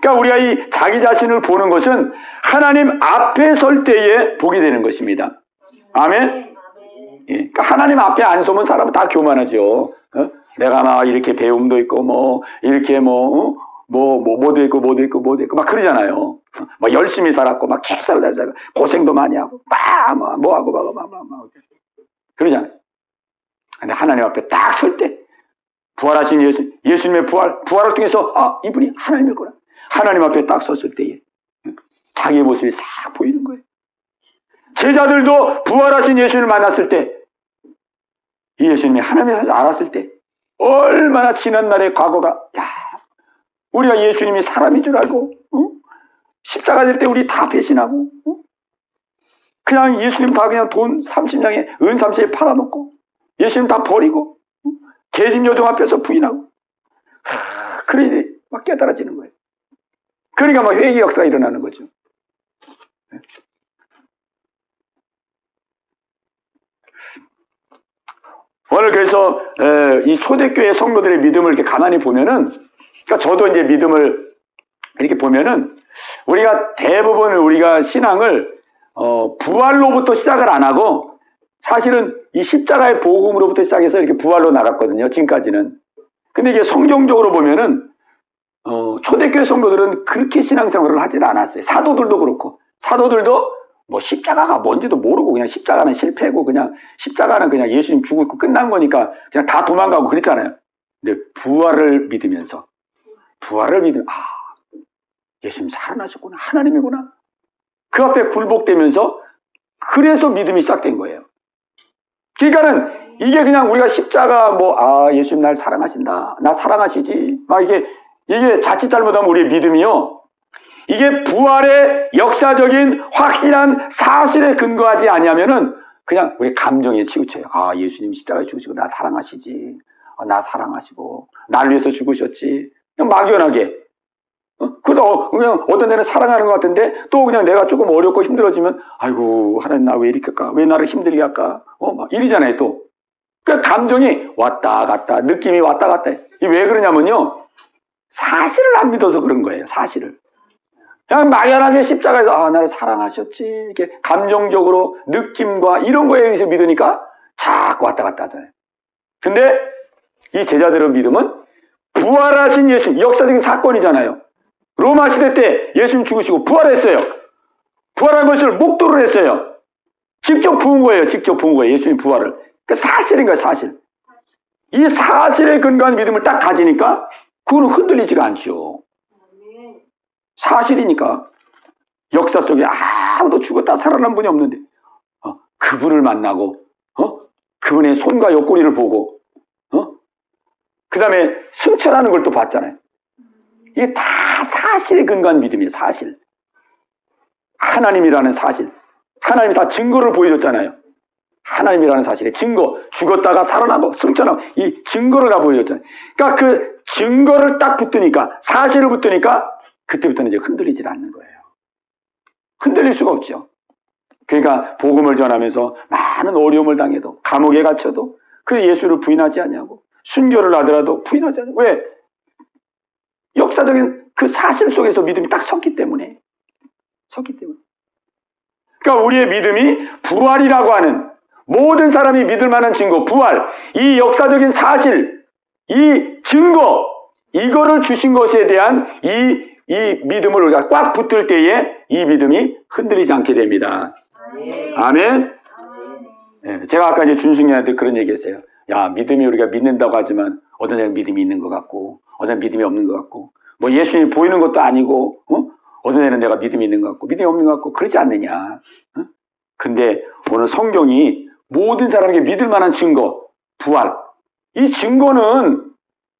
그러니까 우리가 이 자기 자신을 보는 것은 하나님 앞에 설 때에 보게 되는 것입니다. 아멘? 예, 그러니까 하나님 앞에 안 서면 사람은 다 교만하죠. 내가 막 이렇게 배움도 있고 이렇게 뭐도 있고 막 그러잖아요. 막 열심히 살았고 막 최선을 고생도 많이 하고 막 그러잖아요. 근데 하나님 앞에 딱 설 때 부활하신 예수님의 부활을 통해서 이분이 하나님이구나. 하나님 앞에 딱 섰을 때에 자기의 모습이 싹 보이는 거예요. 제자들도 부활하신 예수님을 만났을 때, 이 예수님이 하나님을 알았을 때 얼마나 지난 날의 과거가, 우리가 예수님이 사람인 줄 알고 십자가 질 때 우리 다 배신하고 그냥 예수님 다 그냥 돈 30냥에 은 30에 팔아먹고 예수님 다 버리고 계집 여종 앞에서 부인하고 그러니 막 깨달아지는 거예요. 그러니까 막 회개 역사가 일어나는 거죠. 오늘 그래서 이 초대교회 성도들의 믿음을 이렇게 가만히 보면은, 그러니까 저도 이제 믿음을 이렇게 보면은 우리가 대부분 우리가 신앙을 부활로부터 시작을 안 하고 사실은 이 십자가의 복음으로부터 시작해서 이렇게 부활로 나갔거든요. 지금까지는. 근데 이게 성경적으로 보면은 초대교회 성도들은 그렇게 신앙생활을 하지는 않았어요. 사도들도 그렇고, 사도들도 뭐 십자가가 뭔지도 모르고 그냥 십자가는 실패고 그냥 십자가는 그냥 예수님 죽고 끝난 거니까 그냥 다 도망가고 그랬잖아요. 근데 부활을 믿으면서 예수님 살아나셨구나, 하나님이구나, 그 앞에 굴복되면서 그래서 믿음이 시작된 거예요. 그러니까는 이게 그냥 우리가 십자가 예수님 날 사랑하신다, 나 사랑하시지, 막 이게 자칫 잘못하면 우리의 믿음이요, 이게 부활의 역사적인 확실한 사실에 근거하지 아니하면은 그냥 우리 감정에 치우쳐요. 예수님 십자가에 죽으시고 나 사랑하시지, 나 사랑하시고 날 위해서 죽으셨지, 그냥 막연하게. 그러다 그냥 어떤 데는 사랑하는 것 같은데 또 그냥 내가 조금 어렵고 힘들어지면 아이고 하나님 나 왜 이렇게 할까, 왜 나를 힘들게 할까, 막 이러잖아요. 또 그 감정이 왔다 갔다, 느낌이 왔다 갔다. 이게 왜 그러냐면요, 사실을 안 믿어서 그런 거예요. 사실을 그냥 막연하게 십자가에서 나를 사랑하셨지, 이렇게 감정적으로 느낌과 이런 거에 의해서 믿으니까 자꾸 왔다 갔다 하잖아요. 근데 이 제자들의 믿음은 부활하신 예수님, 역사적인 사건이잖아요. 로마 시대 때 예수님 죽으시고 부활했어요. 부활한 것을 목도를 했어요. 직접 부은 거예요. 예수님 부활을. 그러니까 사실인 거예요. 사실. 이 사실에 근거한 믿음을 딱 가지니까 그거는 흔들리지가 않죠. 사실이니까. 역사 속에 아무도 죽었다 살아난 분이 없는데 그분을 만나고 그분의 손과 옆구리를 보고 그 다음에 승천하는 걸 또 봤잖아요. 이게 다 사실에 근거한 믿음이에요. 사실. 하나님이라는 사실. 하나님이 다 증거를 보여줬잖아요. 하나님이라는 사실의 증거. 죽었다가 살아나고 승천하고 이 증거를 다 보여줬잖아요. 그러니까 그 증거를 딱 붙으니까, 사실을 붙으니까 그때부터는 이제 흔들리질 않는 거예요. 흔들릴 수가 없죠. 그러니까 복음을 전하면서 많은 어려움을 당해도, 감옥에 갇혀도 그 예수를 부인하지 않냐고, 순교를 하더라도 부인하지 않냐고. 왜? 역사적인 그 사실 속에서 믿음이 딱 섰기 때문에. 그러니까 우리의 믿음이 부활이라고 하는, 모든 사람이 믿을 만한 증거, 부활, 이 역사적인 사실, 이 증거, 이거를 주신 것에 대한 이 믿음을 우리가 꽉 붙들 때에 이 믿음이 흔들리지 않게 됩니다. 아멘. 네, 제가 아까 이제 준승이한테 그런 얘기했어요. 야, 믿음이 우리가 믿는다고 하지만 어떤 데는 믿음이 있는 것 같고 어떤 데는 믿음이 없는 것 같고 뭐 예수님이 보이는 것도 아니고, 어떤 애는 내가 믿음이 있는 것 같고, 믿음이 없는 것 같고, 그러지 않느냐. 근데 오늘 성경이 모든 사람에게 믿을 만한 증거, 부활. 이 증거는,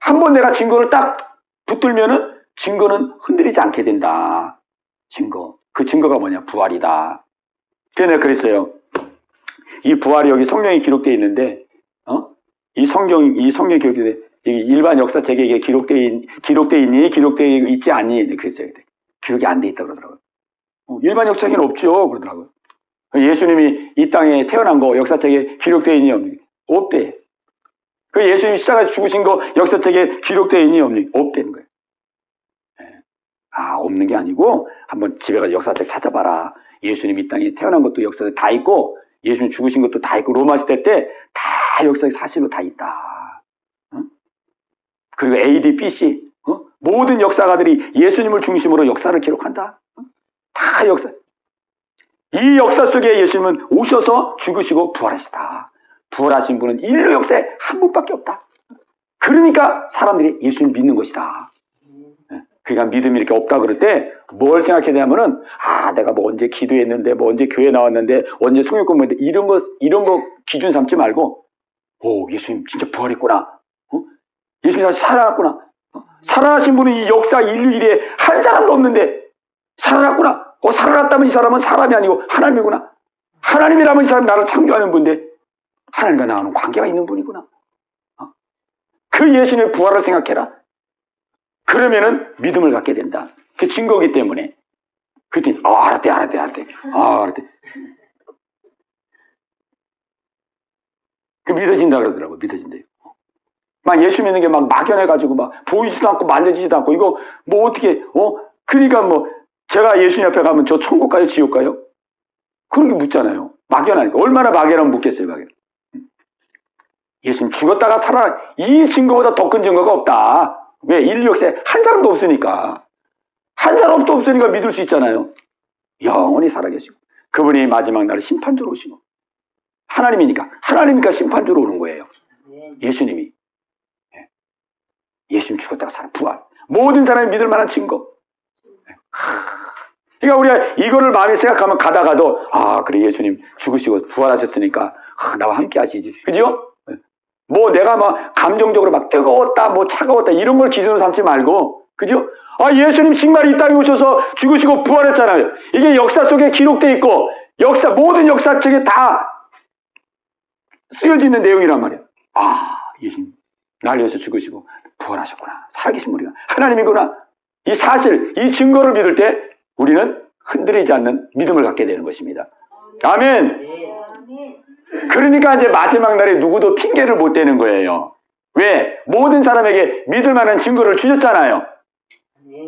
한번 내가 증거를 딱 붙들면은 증거는 흔들리지 않게 된다. 증거. 그 증거가 뭐냐? 부활이다. 그래서 내가 그랬어요. 이 부활이 여기 성경에 기록되어 있는데, 이 성경에 기록되어 있는데, 일반 역사책에 기록되어 있니? 기록되어 있지 않니? 그랬어요. 기록이 안 돼 있다 그러더라고요. 일반 역사책에는 없죠. 그러더라고요. 예수님이 이 땅에 태어난 거 역사책에 기록되어 있니? 없니? 없대. 그 예수님이 십자가에 죽으신 거 역사책에 기록되어 있니? 없니? 없대는 거예요. 아, 없는 게 아니고 한번 집에 가서 역사책 찾아봐라. 예수님이 이 땅에 태어난 것도 역사책 다 있고 예수님 죽으신 것도 다 있고 로마 시대 때 다 역사에 사실로 다 있다. 그리고 AD, BC 모든 역사가들이 예수님을 중심으로 역사를 기록한다. 다 역사. 이 역사 속에 예수님은 오셔서 죽으시고 부활하시다. 부활하신 분은 인류 역사에 한 분밖에 없다. 그러니까 사람들이 예수님을 믿는 것이다. 그러니까 믿음이 이렇게 없다 그럴 때 뭘 생각해야 되냐면은 내가 뭐 언제 기도했는데 뭐 언제 교회 나왔는데 언제 성경 공부했는데 이런 거 기준 삼지 말고 예수님 진짜 부활했구나. 예수님이 다시 살아났구나. 살아나신 분은 이 역사 인류 일에 한 사람도 없는데 살아났구나. 살아났다면 이 사람은 사람이 아니고 하나님이구나. 하나님이라면 이 사람이 나를 창조하는 분인데 하나님과 나와는 관계가 있는 분이구나. 그 예수님의 부활을 생각해라. 그러면은 믿음을 갖게 된다. 그 증거이기 때문에. 그랬더니 알았대. 그 믿어진다 그러더라고요. 믿어진대요. 막 예수 믿는 게 막 막연해가지고 막 보이지도 않고 만져지지도 않고 이거 뭐 어떻게 그러니까 뭐 제가 예수님 옆에 가면 저 천국 가요 지옥 가요? 그렇게 묻잖아요. 막연하니까. 얼마나 막연하면 묻겠어요. 막연. 예수님 죽었다가 살아 이 증거보다 더 큰 증거가 없다. 왜? 인류 역사에 한 사람도 없으니까. 한 사람도 없으니까 믿을 수 있잖아요. 영원히 살아계시고 그분이 마지막 날 심판주로 오시고 하나님이니까 심판주로 오는 거예요. 예수님이. 예수님 죽었다가 살아 부활. 모든 사람이 믿을 만한 증거. 그러니까 우리가 이거를 마음에 생각하면 가다가도 그래 예수님 죽으시고 부활하셨으니까 나와 함께 하시지. 그죠? 뭐 내가 막 감정적으로 막 뜨거웠다 뭐 차가웠다 이런 걸 기준으로 삼지 말고 그죠? 예수님 정말 이 땅에 오셔서 죽으시고 부활했잖아요. 이게 역사 속에 기록되어 있고 모든 역사책에 다 쓰여져 있는 내용이란 말이에요. 예수님 날 위해서 죽으시고 부활하셨구나. 살아계신 분이가 하나님이구나. 이 사실, 이 증거를 믿을 때 우리는 흔들리지 않는 믿음을 갖게 되는 것입니다. 아멘. 그러니까 이제 마지막 날에 누구도 핑계를 못 대는 거예요. 왜? 모든 사람에게 믿을 만한 증거를 주셨잖아요.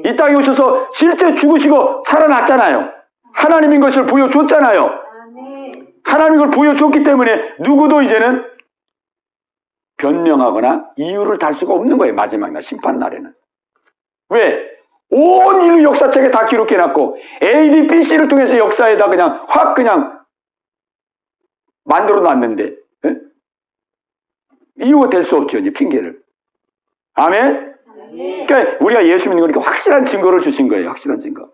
이 땅에 오셔서 실제 죽으시고 살아났잖아요. 하나님인 것을 보여줬잖아요. 하나님인 걸 보여줬기 때문에 누구도 이제는 변명하거나 이유를 달 수가 없는 거예요. 마지막 날 심판 날에는. 왜? 온 인류 역사책에 다 기록해놨고 AD, BC를 통해서 역사에다 그냥 확 그냥 만들어놨는데 이유가 될 수 없죠. 이제 핑계를. 아멘? 그러니까 우리가 예수 믿는 거니까 확실한 증거를 주신 거예요. 확실한 증거.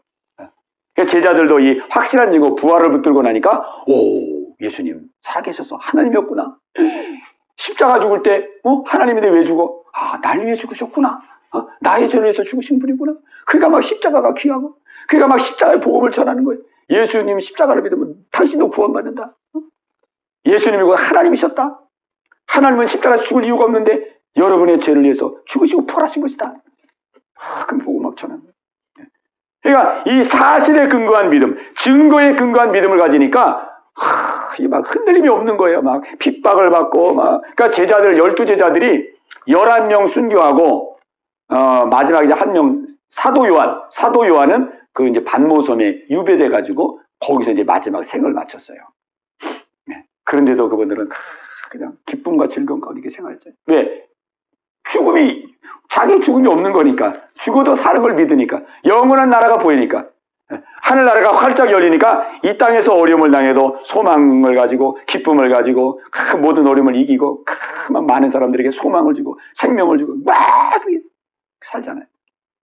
그러니까 제자들도 이 확실한 증거 부활을 붙들고 나니까 예수님 살아계셔서 하나님이었구나. 십자가 죽을 때 하나님인데 왜 죽어? 날 위해 죽으셨구나. 나의 죄를 위해서 죽으신 분이구나. 그러니까 막 십자가가 귀하고 그러니까 막 십자가의 복음을 전하는 거예요. 예수님 십자가를 믿으면 당신도 구원받는다. 예수님이고 하나님이셨다. 하나님은 십자가에 죽을 이유가 없는데 여러분의 죄를 위해서 죽으시고 부활하신 것이다. 그럼 복음 막 전하는 거예요. 그러니까 이 사실에 근거한 믿음, 증거에 근거한 믿음을 가지니까 막 흔들림이 없는 거예요. 막 핍박을 받고 그러니까 제자들 12제자들이 11명 순교하고 마지막에 한 명 사도 요한은 그 이제 반모섬에 유배돼 가지고 거기서 이제 마지막 생을 마쳤어요. 그런데도 그분들은 그냥 기쁨과 즐거움 가운데 이렇게 생활했죠. 왜? 자기 죽음이 없는 거니까. 죽어도 사는 걸 믿으니까. 영원한 나라가 보이니까. 하늘나라가 활짝 열리니까 이 땅에서 어려움을 당해도 소망을 가지고 기쁨을 가지고 모든 어려움을 이기고 많은 사람들에게 소망을 주고 생명을 주고 막 살잖아요.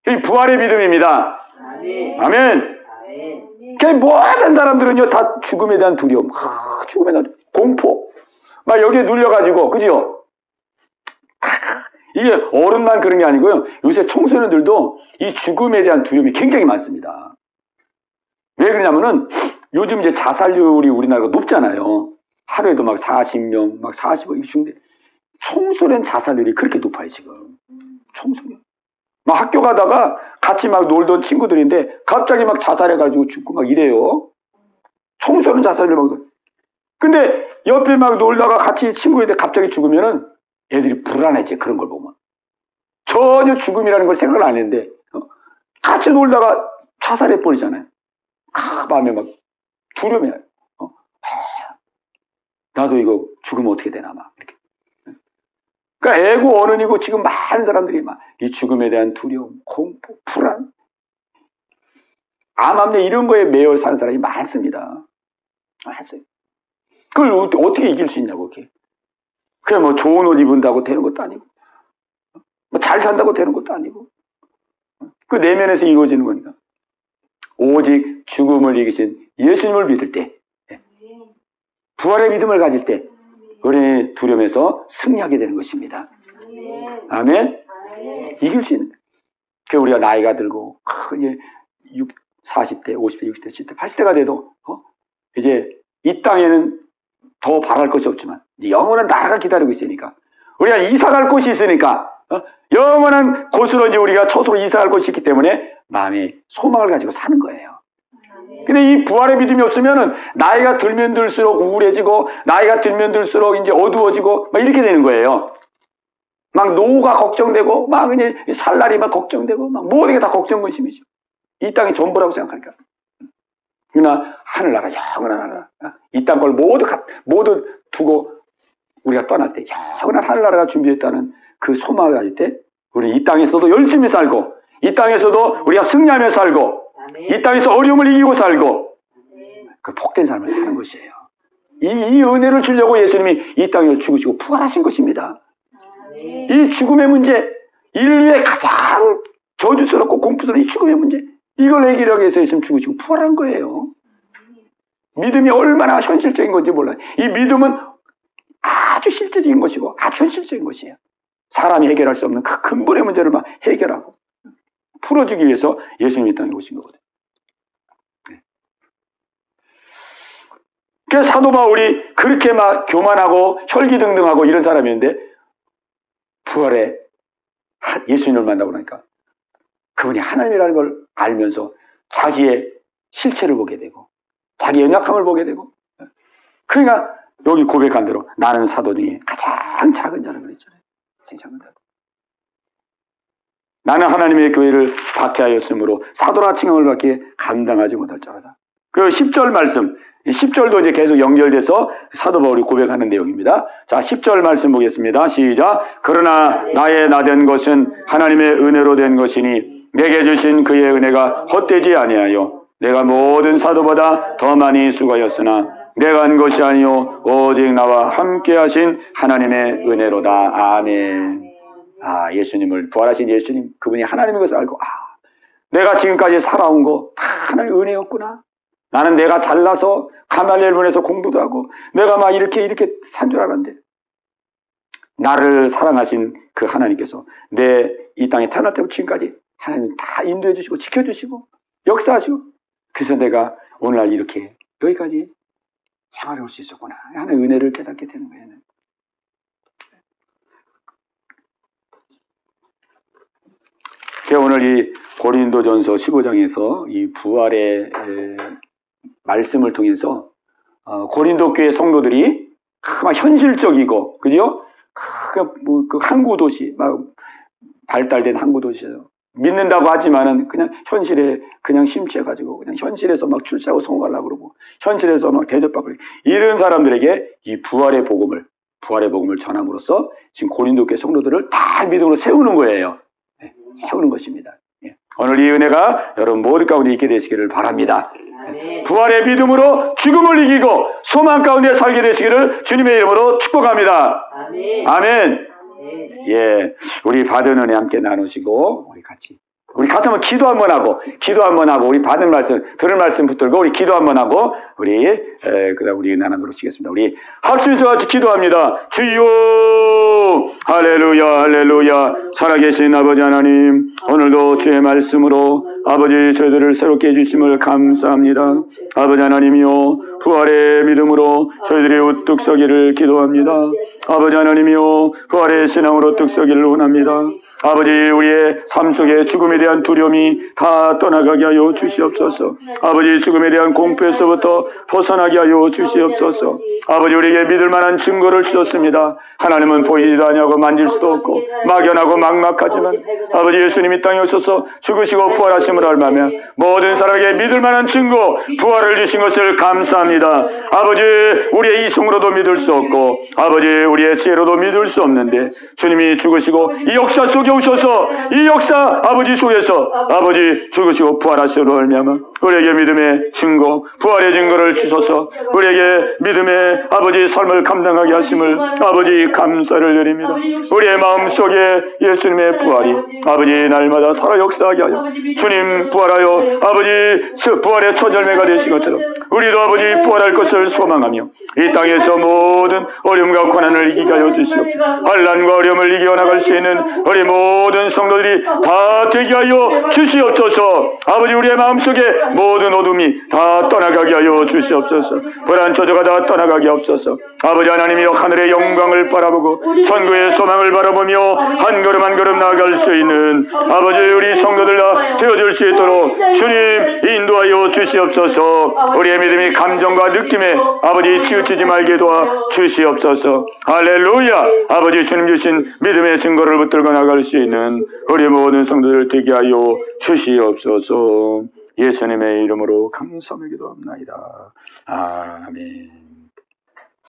이 부활의 믿음입니다. 아멘. 아멘. 아멘. 그 모든 사람들은요 다 죽음에 대한 두려움, 죽음에 대한 공포, 막 여기에 눌려가지고, 그죠? 이게 어른만 그런 게 아니고요. 요새 청소년들도 이 죽음에 대한 두려움이 굉장히 많습니다. 왜 그러냐면은 요즘 이제 자살률이 우리나라가 높잖아요. 하루에도 막 40명, 막 40억 이 중인데 청소년 자살률이 그렇게 높아요 지금. 청소년. 막 학교 가다가 같이 막 놀던 친구들인데 갑자기 막 자살해가지고 죽고 막 이래요. 청소년 자살률 막. 근데 옆에 막 놀다가 같이 친구인데 갑자기 죽으면은 애들이 불안해져. 그런 걸 보면. 전혀 죽음이라는 걸 생각을 안 했는데 같이 놀다가 자살해 버리잖아요. 마음에 막 두려움이 나요. 나도 이거 죽으면 어떻게 되나 막 이렇게. 그러니까 애고 어른이고 지금 많은 사람들이 막 이 죽음에 대한 두려움, 공포, 불안, 암암내 이런 거에 매여 사는 사람이 많습니다. 많았어요. 그걸 어떻게 이길 수 있냐고 그게. 그냥 뭐 좋은 옷 입은다고 되는 것도 아니고, 뭐 잘 산다고 되는 것도 아니고, 그 내면에서 이루어지는 거니까. 오직 죽음을 이기신 예수님을 믿을 때, 부활의 믿음을 가질 때 우리의 두려움에서 승리하게 되는 것입니다. 아멘. 이길 수 있는. 그 우리가 나이가 들고 이제 40대, 50대, 60대, 70대, 80대가 돼도 이제 이 땅에는 더 바랄 것이 없지만 이제 영원한 나라가 기다리고 있으니까 우리가 이사갈 곳이 있으니까 영원한 곳으로 이제 우리가 초소로 이사갈 곳이 있기 때문에 마음에 소망을 가지고 사는 거예요. 근데 이 부활의 믿음이 없으면은 나이가 들면 들수록 우울해지고 나이가 들면 들수록 이제 어두워지고 막 이렇게 되는 거예요. 막 노후가 걱정되고 막 이제 살 날이 막 걱정되고 막 모든 게 다 걱정 근심이죠. 이 땅이 전부라고 생각하니까. 그러나 하늘나라 영원한 하늘나라 이 땅 걸 모두 두고 우리가 떠날 때 영원한 하늘나라가 준비했다는 그 소망을 가질 때 우리는 이 땅에서도 열심히 살고 이 땅에서도 우리가 승리하며 살고 이 땅에서 어려움을 이기고 살고 그 복된 삶을 사는 것이에요. 이 은혜를 주려고 예수님이 이 땅에 죽으시고 부활하신 것입니다. 이 죽음의 문제, 인류의 가장 저주스럽고 공포스러운 이 죽음의 문제, 이걸 해결하기 위해서 예수님 죽으시고 부활한 거예요. 믿음이 얼마나 현실적인 건지 몰라요. 이 믿음은 아주 실제적인 것이고 아주 현실적인 것이에요. 사람이 해결할 수 없는 그 근본의 문제를 막 해결하고 풀어주기 위해서 예수님이 이 땅에 오신 거거든요. 그래서 사도 바울이 그렇게 막 교만하고 혈기등등하고 이런 사람이었는데 부활에 예수님을 만나고 나니까 그분이 하나님이라는 걸 알면서 자기의 실체를 보게 되고 자기의 연약함을 보게 되고 그러니까 여기 고백한 대로 나는 사도 중에 가장 작은 자라고 그랬잖아요. 작은 자. 나는 하나님의 교회를 박해하였으므로 사도라 칭함을 받기에 감당하지 못할 자라다. 그 10절 말씀 10절도 이제 계속 연결돼서 사도 바울이 고백하는 내용입니다. 자, 10절 말씀 보겠습니다. 시작. 그러나 나의 나된 것은 하나님의 은혜로 된 것이니 내게 주신 그의 은혜가 헛되지 아니하여 내가 모든 사도보다 더 많이 수고하였으나 내가 한 것이 아니요 오직 나와 함께 하신 하나님의 은혜로다. 아멘. 예수님을 부활하신 예수님 그분이 하나님인 것을 알고 내가 지금까지 살아온 거 다 하나님의 은혜였구나. 나는 내가 잘나서 가말리엘 문에서 공부도 하고 내가 막 이렇게 산 줄 알았는데 나를 사랑하신 그 하나님께서 내 이 땅에 태어날 때부터 지금까지 하나님 다 인도해 주시고 지켜주시고 역사하시고 그래서 내가 오늘날 이렇게 여기까지 생활해 올 수 있었구나. 하나님의 은혜를 깨닫게 되는 거예요. 제가 오늘 이 고린도전서 15장에서 이 부활의 말씀을 통해서 고린도 교회 성도들이 막 현실적이고 그죠? 그 항구 도시 막 발달된 항구 도시에서 믿는다고 하지만은 그냥 현실에 그냥 심취해가지고 그냥 현실에서 막 출세하고 성공하려고 그러고 현실에서 막 대접받고 이런 사람들에게 이 부활의 복음을 전함으로써 지금 고린도 교회 성도들을 다 믿음으로 세우는 거예요. 세우는 것입니다. 오늘 이 은혜가 여러분 모두 가운데 있게 되시기를 바랍니다. 부활의 믿음으로 죽음을 이기고 소망 가운데 살게 되시기를 주님의 이름으로 축복합니다. 아멘. 예, 우리 받은 은혜 함께 나누시고 우리 같이 우리 같이 한번 기도 한번 하고 우리 받은 말씀, 들은 말씀 붙들고 우리 기도 한번 하고 그다음 우리 나눠 놓으시겠습니다. 우리 합심해서 같이 기도합니다. 주여, 할렐루야, 할렐루야. 살아계신 아버지 하나님, 오늘도 주의 말씀으로 아버지 저희들을 새롭게 해주심을 감사합니다. 아버지 하나님이요, 부활의 믿음으로 저희들이 우뚝 서기를 기도합니다. 아버지 하나님이요, 부활의 신앙으로 우뚝 서기를 원합니다. 아버지, 우리의 삶 속에 죽음에 대한 두려움이 다 떠나가게 하여 주시옵소서. 아버지, 죽음에 대한 공포에서부터 벗어나게 하여 주시옵소서. 아버지, 우리에게 믿을 만한 증거를 주셨습니다. 하나님은 보이지도 아니하고 만질 수도 없고 막연하고 막막하지만 아버지 예수님이 땅에 오셔서 죽으시고 부활하심을 알면 모든 사람에게 믿을 만한 증거, 부활을 주신 것을 감사합니다. 아버지, 우리의 이성으로도 믿을 수 없고 아버지, 우리의 지혜로도 믿을 수 없는데 주님이 죽으시고 이 역사 속에 오셔서 이 역사 아버지 속에서 아버지 죽으시고 부활하심으로 알면 우리에게 믿음의 증거, 부활의 증거를 주셔서 우리에게 믿음의 아버지 삶을 감당하게 하심을 아버지 감사를 드립니다. 우리의 마음속에 예수님의 부활이 아버지 날마다 살아 역사하게 하여 주님 부활하여 아버지 부활의 첫 열매가 되신 것처럼 우리도 아버지 부활할 것을 소망하며 이 땅에서 모든 어려움과 고난을 이기게 하여 주시옵소서. 환난과 어려움을 이겨 나갈 수 있는 우리 모든 성도들이 다 되게 하여 주시옵소서. 아버지, 우리의 마음속에 모든 어둠이 다 떠나가게 하여 주시옵소서. 불안 저주가 다 떠나가게 하옵소서. 아버지 하나님이여, 하늘의 영광을 바라보고 천국의 소망을 바라보며 한 걸음 한 걸음 나아갈 수 있는 아버지 우리 성도들 다 되어줄 수 있도록 주님 인도하여 주시옵소서. 우리의 믿음이 감정과 느낌에 아버지 치우치지 말게 도와 주시옵소서. 할렐루야. 아버지, 주님 주신 믿음의 증거를 붙들고 나갈 수 있는 우리 모든 성도들 되게 하여 주시옵소서. 예수님의 이름으로 감사하며 기도합나이다. 아멘.